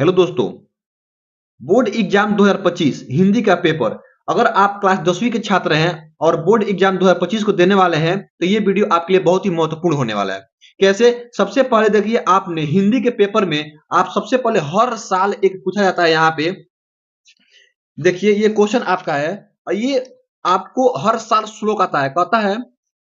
Hello दोस्तों, board exam 2025 Hindi का paper अगर आप क्लास 10वीं के छात्र हैं और बोर्ड एग्जाम 2025 को देने वाले हैं तो ये वीडियो आपके लिए बहुत ही महत्वपूर्ण होने वाला है। कैसे? सबसे पहले देखिए, आपने हिंदी के पेपर में आप सबसे पहले हर साल एक पूछा जाता है। यहाँ पे देखिए, ये क्वेश्चन आपका है और ये आपको हर साल श्लोक आता है। कहता है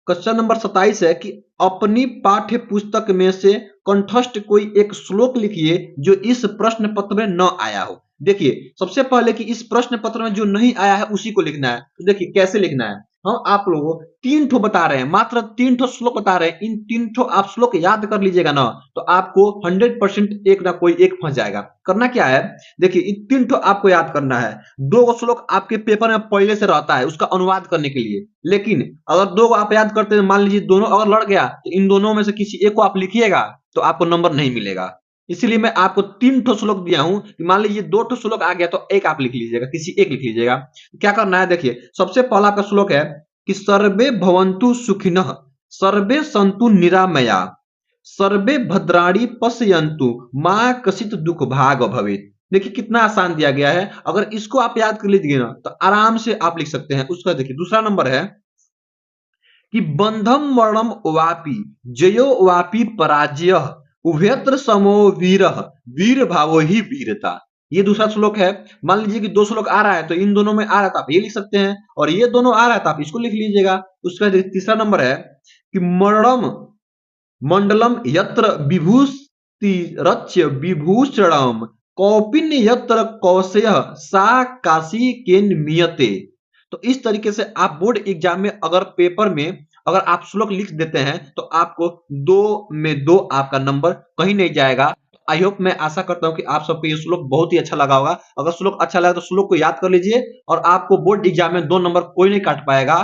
क्वेश्चन नंबर 27 है कि अपनी पाठ्य पुस्तक में से कंठस्थ कोई एक श्लोक लिखिए जो इस प्रश्न पत्र में न आया हो। देखिए, सबसे पहले कि इस प्रश्न पत्र में जो नहीं आया है उसी को लिखना है। तो देखिए कैसे लिखना है। हम आप लोगों को 3 ठो बता रहे हैं, मात्र 3 ठो श्लोक बता रहे हैं। इन 3 ठो आप श्लोक याद कर लीजिएगा ना, तो आपको 100% एक ना कोई एक फंस जाएगा। करना क्या है, देखिए इन 3 ठो आपको याद करना है। 2 श्लोक आपके पेपर में पहले से रहता है उसका अनुवाद करने के लिए, लेकिन अगर 2 आप याद करते हैं, मान लीजिए दोनों अगर लड़ गया तो इन दोनों में से किसी एक को आप लिखिएगा तो आपको नंबर नहीं मिलेगा। इसीलिए मैं आपको 3 ठो श्लोक दिया हूं कि मान लीजिए 2 ठो श्लोक आ गया तो एक आप लिख लीजिएगा, किसी एक लिख लीजिएगा। क्या करना है, देखिए सबसे पहला आपका श्लोक है कि सर्वे भवन्तु सुखिनः, सर्वे सन्तु निरामया, सर्वे भद्राणि पश्यन्तु मां कश्चित् दुख भाग भवेत्। देखिए कितना आसान दिया गया है। अगर इसको आप याद कर लीजिए ना तो आराम से आप लिख सकते हैं। उसका देखिए दूसरा नंबर है कि बंधम मरणम वापि जयो वापि पराजय उभयत्र समो वीर वीर भावो ही वीरता। ये दूसरा श्लोक है। मान लीजिए कि 2 श्लोक आ रहा है तो इन दोनों में आ रहा है तो आप ये लिख सकते हैं, और ये दोनों आ रहा है तो आप इसको लिख लीजिएगा। उसका तीसरा नंबर है कि मरणम मंडलम यत्र विभूतिरच्य विभूषणम कौपिन्य यत्र कौशेय सा काशी केन्मीयते। तो इस तरीके से आप बोर्ड एग्जाम में अगर पेपर में अगर आप श्लोक लिख देते हैं तो आपको 2 में 2 आपका नंबर कहीं नहीं जाएगा। आई होप, मैं आशा करता हूं कि आप सबको ये श्लोक बहुत ही अच्छा लगा होगा। अगर श्लोक अच्छा लगा तो श्लोक को याद कर लीजिए और आपको बोर्ड एग्जाम में 2 नंबर कोई नहीं काट पाएगा।